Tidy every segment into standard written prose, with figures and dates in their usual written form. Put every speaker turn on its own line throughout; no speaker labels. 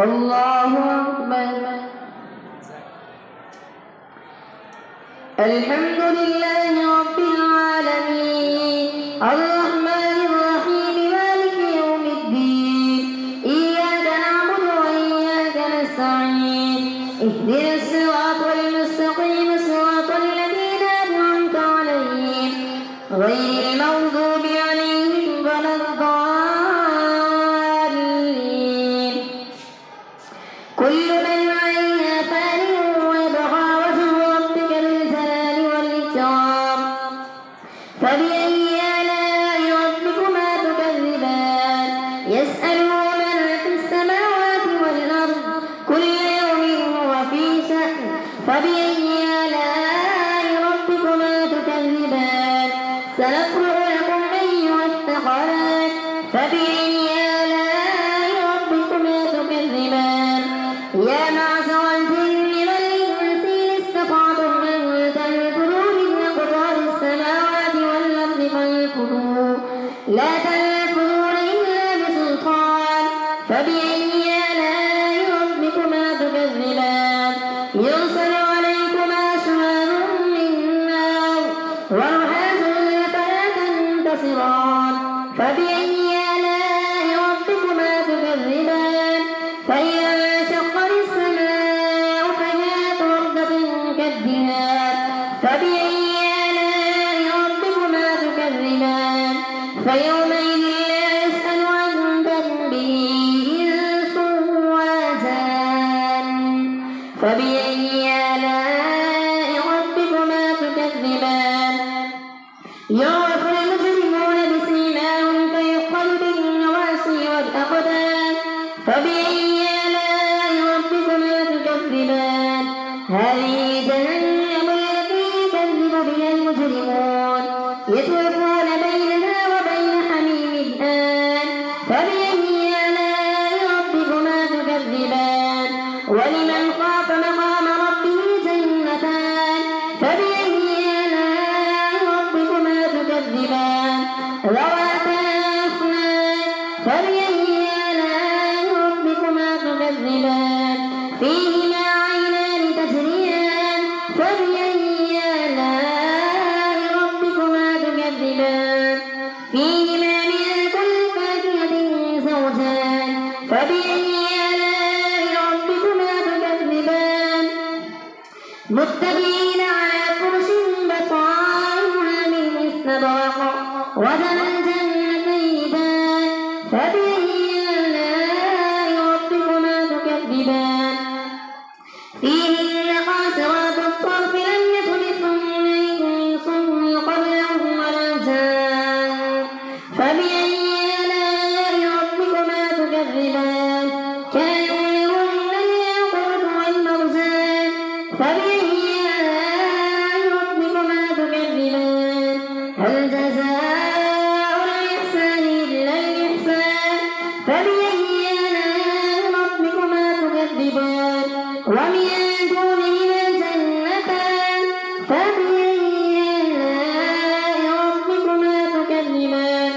الله أكبر. الحمد لله رب العالمين الرحمن الرحيم مالك يوم الدين إياك نعبد وإياك نستعين اهدنا الصراط المستقيم صراط الذين أنعمت عليهم غير المغضوب عليهم ولا الضالين. كل من عليها فان ويبقى وجه ربك ذو الجلال والإكرام فبأي آلاء ربكما تكذبان يسأله من في السماوات والأرض كل يوم هو في شأن فبأي آلاء ربكما تكذبان سنفرغ لكم أيها الثقلان فبأي آلاء ربكما تكذبان يا معشر الجن والإنس إن استطعتم أن تنفذوا من أقطار السماوات والأرض فانفذوا لا تنفذون إلا بسلطان فبأي آلاء ربكما تكذبان يرسل عليكما شواظ من نار ونحاس فلا تنتصران فبأي آلاء ربكما تكذبان فإذا انشقت السماء فجاءت وردة كالدهان فبأي آلاء ربكما تكذبان فيومئذ لا يسأل عن ذنبه إنس ولا جان فبأي آلاء ربكما تكذبان يعرف المجرمون بسيماهم فيؤخذ بالنواصي والأقدام فبأي آلاء ربكما تكذبان هذه جهنم التي يكذب بها المجرمون يطوفون بينها وبين حميم الآن فبأي آلاء ربكما تكذبان ولمن خاف مقام ربه جنتان فبأي آلاء ربكما تكذبان ذواتا أفنان فبأي آلاء ربكما تكذبان فيهما عينان تجريان فبأي آلاء ربكما تكذبان فيهما من كل فاكهة زوجان فبأي آلاء ربكما تكذبان متكئين على فرش بطائنها من استبرق وجنى الجنتين دان فبأي آلاء ربكما تكذبان فيهن قاصرات الطرف لم يطمثهن إنس قبلهم ولا جان فبأي آلاء ربكما تكذبان كأنهن الياقوت والمرجان فبأي آلاء ربكما تكذبان هل جزاء الإحسان إلا الإحسان فبأي آلاء ربكما تكذبان ومن دونهما جنتان فبأي آلاء ربكما تكذبان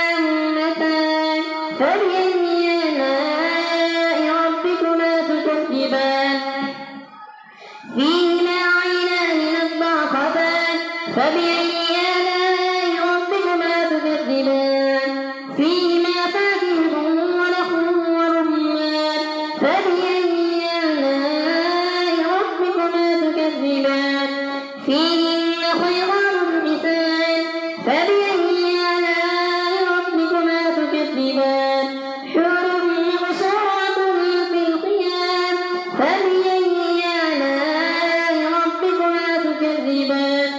مدهامتان فبأي آلاء ربكما تكذبان فيهما عينان نضاختان فبأي آلاء ربكما تكذبان فيهما فاكهة ونخل ورمان فبأي آلاء ربكما تكذبان فيهن خيرات حسان فبأي آلاء ربكما تكذبان حور مقصورات في الخيام فبأي آلاء ربكما تكذبان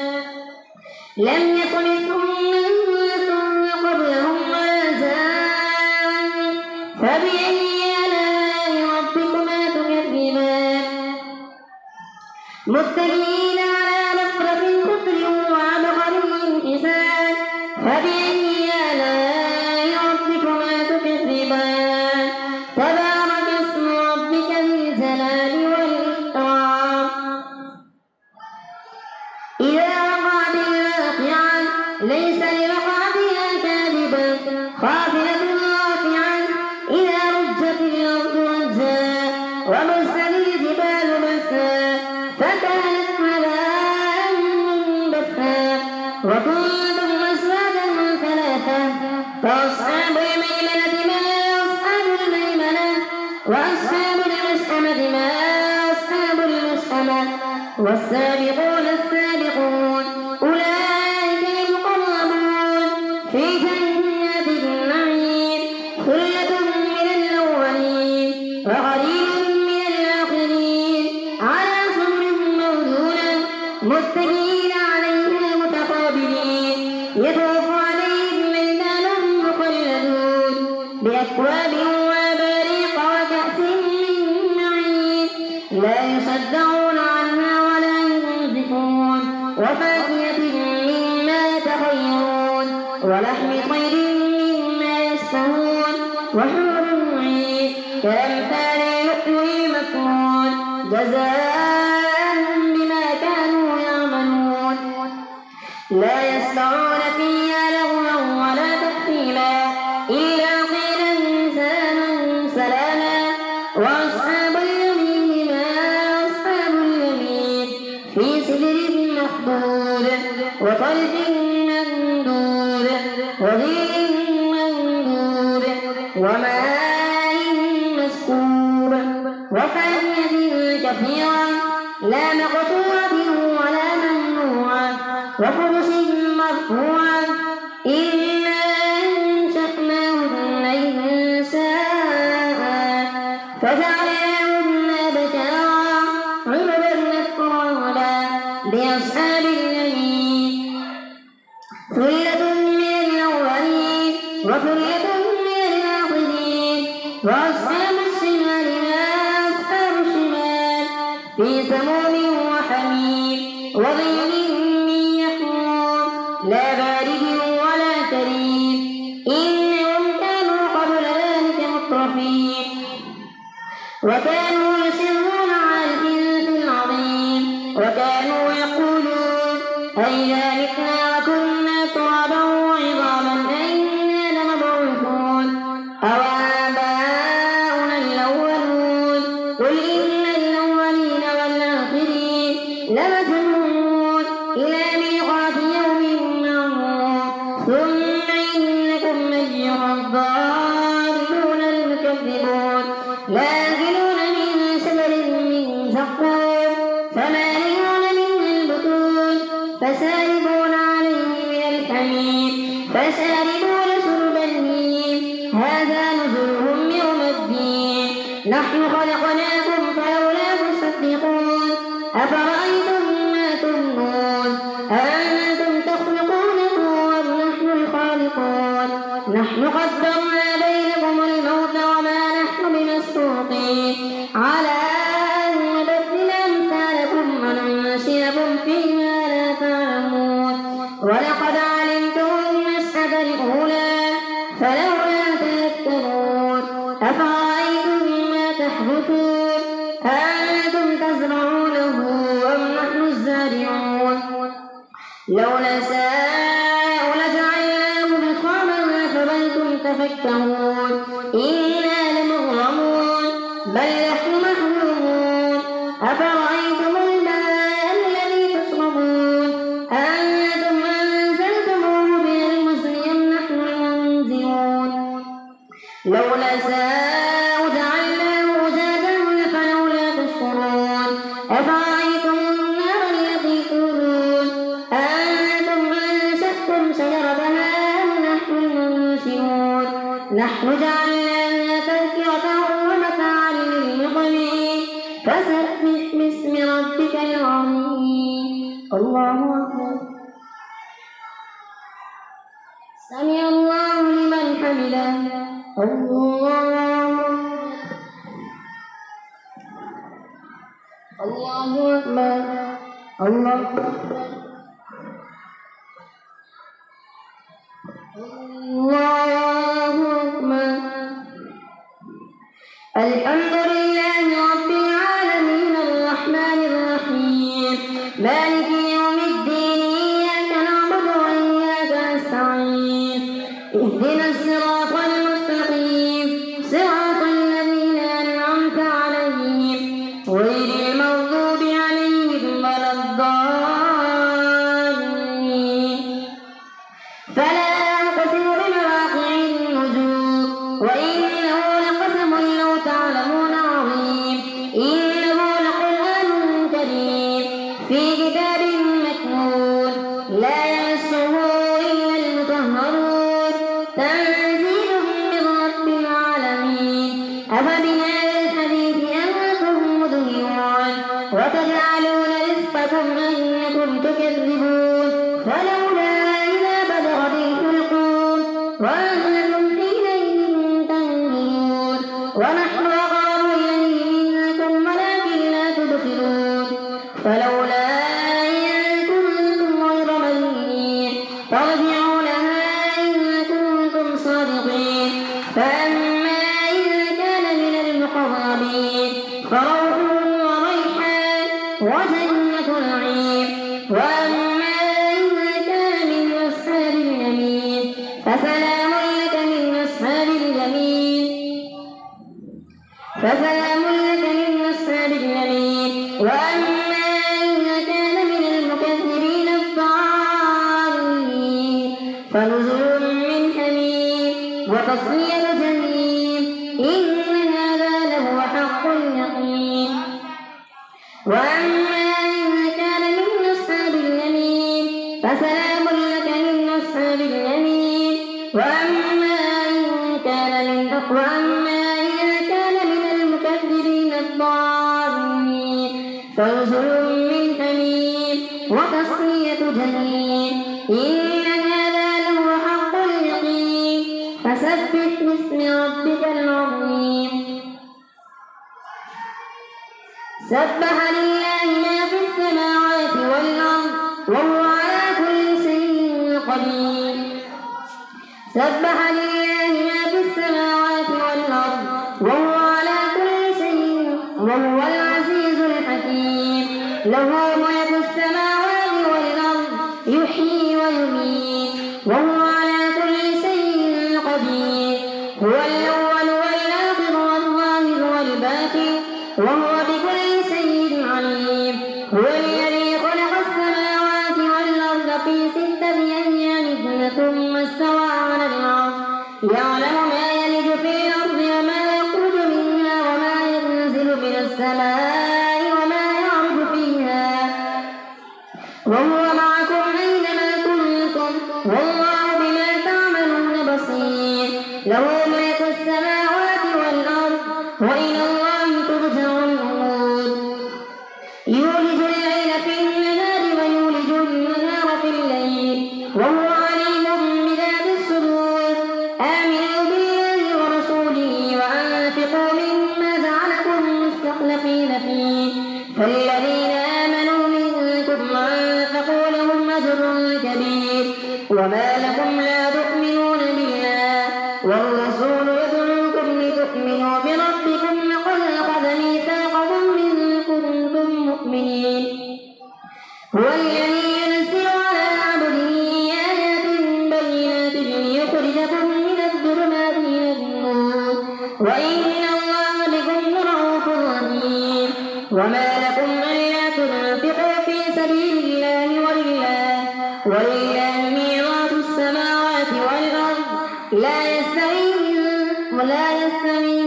لم يطمثهن إنس قبلهم ولا جان فبأي آلاء ربكما تكذبان متكئين على رفرف خضر وعبقري حسان فبأي آلاء ربكما تكذبان تبارك اسم ربك ذي الجلال والإكرام إذا وقعت الواقعة ليس لوقعتها كاذبة خافضة رافعة إذا رجت وبست الجبال بسا فكانت هباء منبثا وكنتم أزواجا ثلاثا فأصحاب الميمنة ما أصحاب الميمنة وأصحاب المشأمة ما أصحاب المشأمة والسابقون السابقون أولئك المقربون في جنات النعيم ثلة من الأولين وقليل من الآخرين على سرر موضونة متكئين عليها متقابلين يطوف عليهم ولدان مخلدون بأكواب وأباريق وكأس من معين لا يصدعون عنها ولا ينزفون وفاكهة مما تخيرون ولحم طير مما يشتهون وحور عين كأمثال اللؤلؤ المكنون جزاء بما كانوا يعملون لا يسمعون فيها لغوا ولا تأثيما إلا قيلا سلاما سلاما وأصحاب اليمين ما أصحاب اليمين في سدر مخضود وطلح ممدود وظل ممدود وماء مسكوب وفاكهة كثيرة لا مقطوعة ولا ممنوعة وفرش مرفوعة إنا أنشأناهن إنشاء فجعلناهن أبكارا عربا أترابا لأصحاب اليمين ثلة من الأولين وثلة من الآخرين وأصحاب الشمال ما أصحاب الشمال في سموم وحميم وظل من يحموم لا بارد ولا كريم إنهم كانوا قبل ذلك مترفين وكانوا يصرون على الحنث العظيم وكانوا يقولون أئذا متنا وكنا ترابا وعظاما أئنا لمبعوثون أو آباؤنا الأولون قل إن الأولين والآخرين لمجموعون إلى ميقات يوم معلوم ثم إنكم أيها الضالون المكذبون لآكلون من شجر من زقوم فمالئون منها البطون فشاربون عليه من الحميم فشاربون شرب الهيم هذا نزلهم يوم الدين نحن خلقناكم فلولا تصدقون أفرأيتم ما تمنون أأنتم تخلقونه أم نحن الخالقون نحن قدرنا بينكم الموت وما نحن بمسبوقين على أن نبدل أمثالكم وننشئكم فيما لا تعلمون ولقد علمتم النشأة الأولى فلولا تذكرون أفرأيتم ما تحدثون أأنتم تزرعونه أم نحن الزارعون لو نشاء لجعلناه حطاما فظلتم تفكهون إنا لمغرمون بل نحن محرومون أفرأيتم الماء الذي تشربون أأنتم أنزلتموه من المزن أم نحن المنزلون لو نشاء جعلناه أجاجا فلولا تشكرون أفرأيتم النار التي تورون أأنتم أنشأتم شجرتها أم نحن المنشئون نحن جعلناها تذكرة ومتاعا للمقوين فسبح باسم ربك العظيم الله أكبر سمع الله لمن حمده الله أكبر الله أكبر الله أكبر الحمد لله رب العالمين الرحمن الرحيم مالك يوم الدين إياك نعبد وإياك نستعين اهدنا الصراط المستقيم صراط الذين أنعمت عليهم أفبهذا الحديث أنتم مدهنون وتجعلون رزقكم أنكم تكذبون فلولا إذا بلغت الحلقوم وأنتم حينئذ تنظرون ونحن أقرب إليه منكم ولكن لا تبصرون فلولا إن كنتم غير مدينين ترجعونها إن كنتم صادقين فأما إن كان من المقربين فروح وريحان وجنة نعيم وأما إن كان من أصحاب اليمين فسلام لك من أصحاب اليمين وأما إن كان من المكذبين الضالين فنزل من حميم وتصلية جحيم إن هذا لهو حق اليقين وأما إن كان من أصحاب اليمين فسلام لك من أصحاب اليمين وأما إن كان من المكذبين الضالين فنزل من حميم وتصلية جحيم إن هذا لهو حق اليقين فسبح باسم ربك العظيم سبح لله ما في السماوات والأرض وهو على كل شيء قدير سبح لله ما في السماوات والأرض وهو على كل شيء وهو العزيز الحكيم له ملك السماوات والأرض يحيي ويميت وهو على كل شيء قدير هو الأول والآخر والظاهر والباطن وهو بكل شيء عليم هو الذي خلق السماوات والأرض في 6 أيام ثم استوى على العرش يعلم ما يلج في الأرض وما يخرج منها وما ينزل من السماء وما يعرج فيها وهو معكم أينما كنتم والله بما تعملون بصير له ملك السماوات والأرض وإلى الله ترجع الأمور يولج الليل في النهار ويولج النهار في الليل وهو عليم بذات الصدور آمنوا بالله ورسوله وأنفقوا مما جعلكم مستخلفين فيه فالذين آمنوا منكم وأنفقوا لهم أجر كبير وما لكم لا تؤمنون بالله والرسول يدعوكم لتؤمنوا بربكم لقد أخذ ميثاقكم إن كنتم مؤمنين هو الذي ينزل على عبده آيات بينات ليخرجكم من الظلمات إلى النور وإن الله بكم رءوف رحيم وما لكم ألا تنفقوا في سبيل الله ولله ميراث السماوات والأرض لا يستوي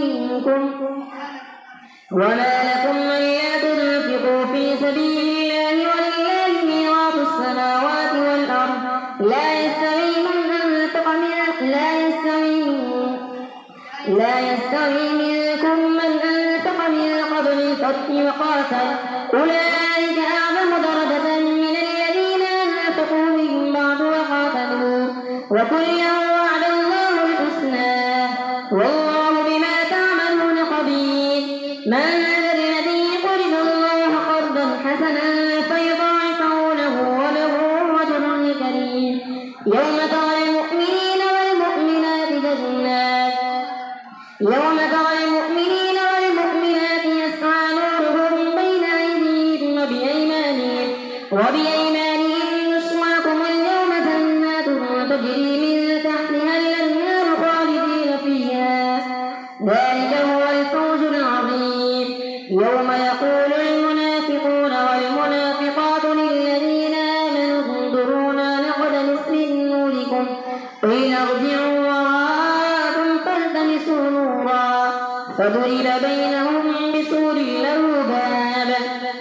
منكم وما لكم ألا تنفقوا في سبيل الله ولله ميراث السماوات والأرض لا يستوي منكم من أنفق من قبل الفتح وقاتل أولئك أعظم درجة من الذين أنفقوا من بعد وقاتلوا وكلا وعد الله الحسنى والله بما تعملون خبير من ذا الذي يقرض الله قرضا حسنا فيضاعفه له وله أجر كريم يوم ترى المؤمنين والمؤمنات يسعى نورهم بين أيديهم وبأيمانهم نصواكم اليوم جنات تجري من تحتها الأنهار خالدين فيها ذلك هو الفوز العظيم يوم يقول المنافقون والمنافقات للذين آمنوا انظرونا نقتبس من نوركم قيل ارجعوا وراءكم فالتمسوا نورا فضرب بينهم بسور له باب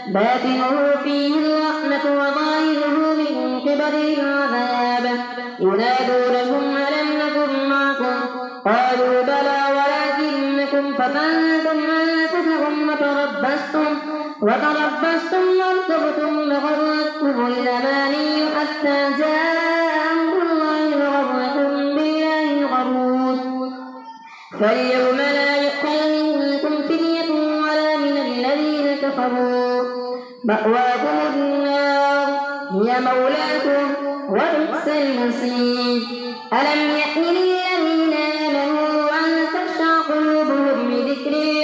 باطنه فيه الرحمة وظاهره من قبله العذاب ينادونكم ألم نكن معكم قالوا بلى ولكنكم فتنتم أنفسكم وتربصتم وارتبتم وغرتكم الأماني حتى جاء أمر الله وغركم بالله الغرور فاليوم لا يؤخذ منكم فدية ولا من الذين كفروا مأواكم النار هي مولاكم وبئس المصير ألم يأن للذين آمنوا أن تخشع قلوبهم لذكر الله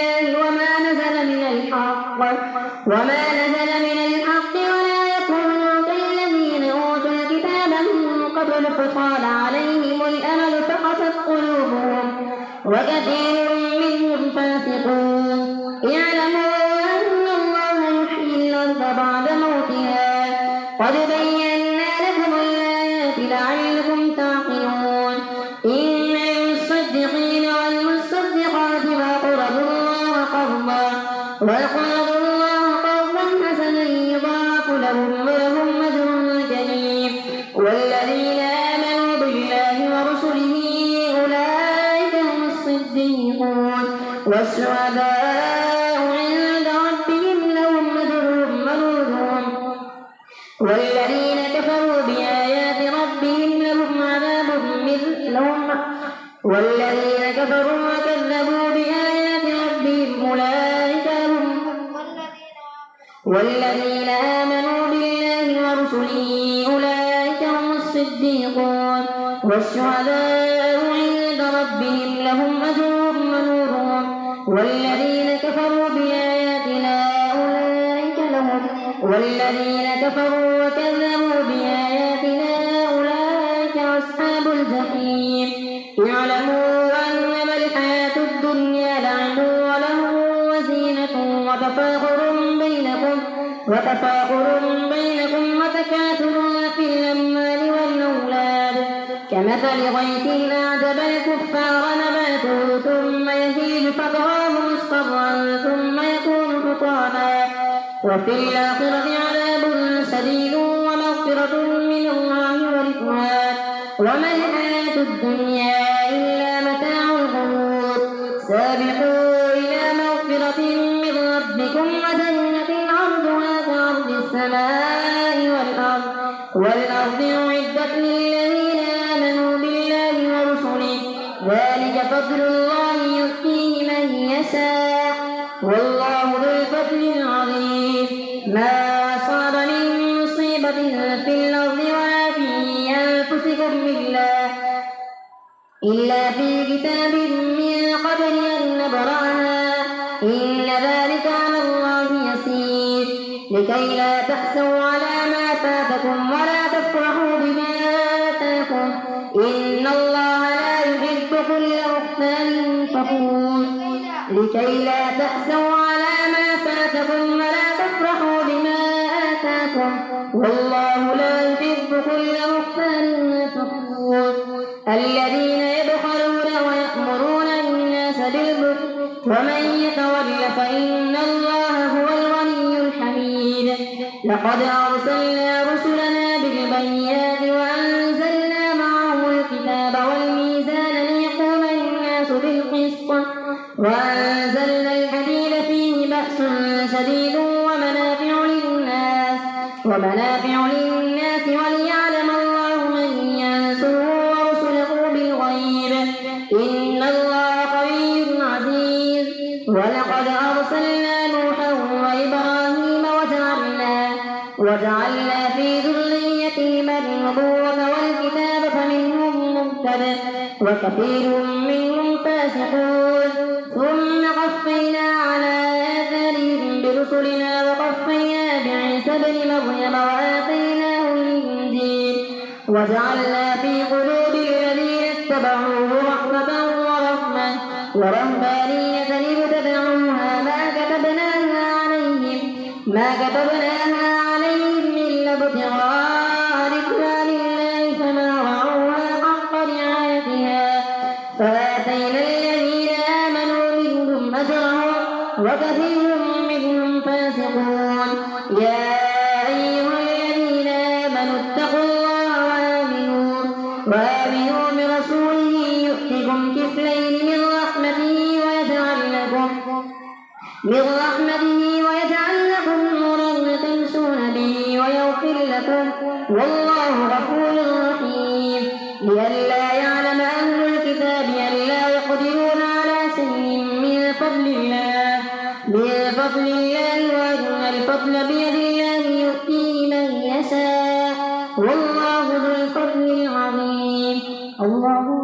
وما نزل من الحق ولا يكونوا كالذين أوتوا الكتاب من قبل فطال عليهم الأمل فقست قلوبهم وكثير منهم فاسقون اعلموا أن الله يحيي الأرض بعد موتها قد بينا لكم الآيات لعلكم تعقلون إن المصدقين والمصدقات وأقرضوا الله قرضا حسنا يضاعف لهم ولهم أجر كريم والذين آمنوا بالله ورسله أولئك هم الصديقون والشهداء عند ربهم لهم أجرهم ونورهم والذين كفروا بآيات ربهم والذين كفروا وكذبوا بآيات ربهم والذين آمنوا بالله ورسله أولئك هم الصديقون والشهداء عند ربهم لهم أجرهم ونورهم والذين كفروا بآياتنا والذين كفروا وكذبوا بآياتنا أولئك أصحاب الجحيم اعلموا أنما الحياة الدنيا لعب وله وزينة وتفاخر بينكم وتكاثر في الأموال والأولاد كمثل غيث أعجب الكفار نباته ثم يهيج فتراه مصفرا ثم يكون حطاما وفي الآخرة عذاب شديد ومغفرة من الله ورضوان وما الحياة الدنيا إلا متاع الغرور سابقوا إلى مغفرة من ربكم وجنة عرضها كعرض السماء والأرض أعدت للذين آمنوا بالله ورسله ذلك فضل الله يؤتيه من يشاء والله ذو الفضل العظيم ما أصاب من مصيبة في الأرض ولا في أنفسكم إلا في كتاب من قبل أن نبرأها إن ذلك على الله يسير لكي لا تأسوا على ما فاتكم ولا تفرحوا بما آتاكم إن الله لا يحب كل مختال فخور لكي لا تأسوا على ما فاتكم ولا تفرحوا بما آتاكم والله لا يحب كل مختال فخور الذين يبخلون ويأمرون الناس بالبخل ومن يتول فإن الله هو الغني الحميد لقد أرسلنا رسلنا بالبينات وأنزلنا معهم الكتاب والميزان ليقوم الناس بالقسط وأنزلنا الحديد فيه بأس شديد ومنافع للناس وليعلم الله من ينصره ورسله بالغيب إن الله قوي عزيز ولقد أرسلنا نوحا وإبراهيم وجعلنا في ذريتهما النبوة والكتاب فمنهم مهتد وكثير منهم فاسقون ثم قفينا على آثارهم برسلنا وقفينا بعيسى ابن مريم وآتيناه الإنجيل وجعلنا في قلوب الذين اتبعوه رحمة ورهبانية ابتدعوها ما كتبناها عليهم إلا ابتغاء رضوان الله فما رعوها حق رعايتها فآتينا الذين آمنوا منهم أجرهم وكثير منهم فاسقون يا أيها الذين آمنوا اتقوا الله وآمنوا برسوله يؤتكم كفلين من رحمته ويجعل لكم من رحمته ويجعل لكم نورا تمشون به ويغفر لكم والله غفور رحيم لئلا يعلم أهل الكتاب ألا يقدرون على شيء من فضل الله وأن الفضل بيد الله يؤتيه من يشاء والله ذو الفضل العظيم. الله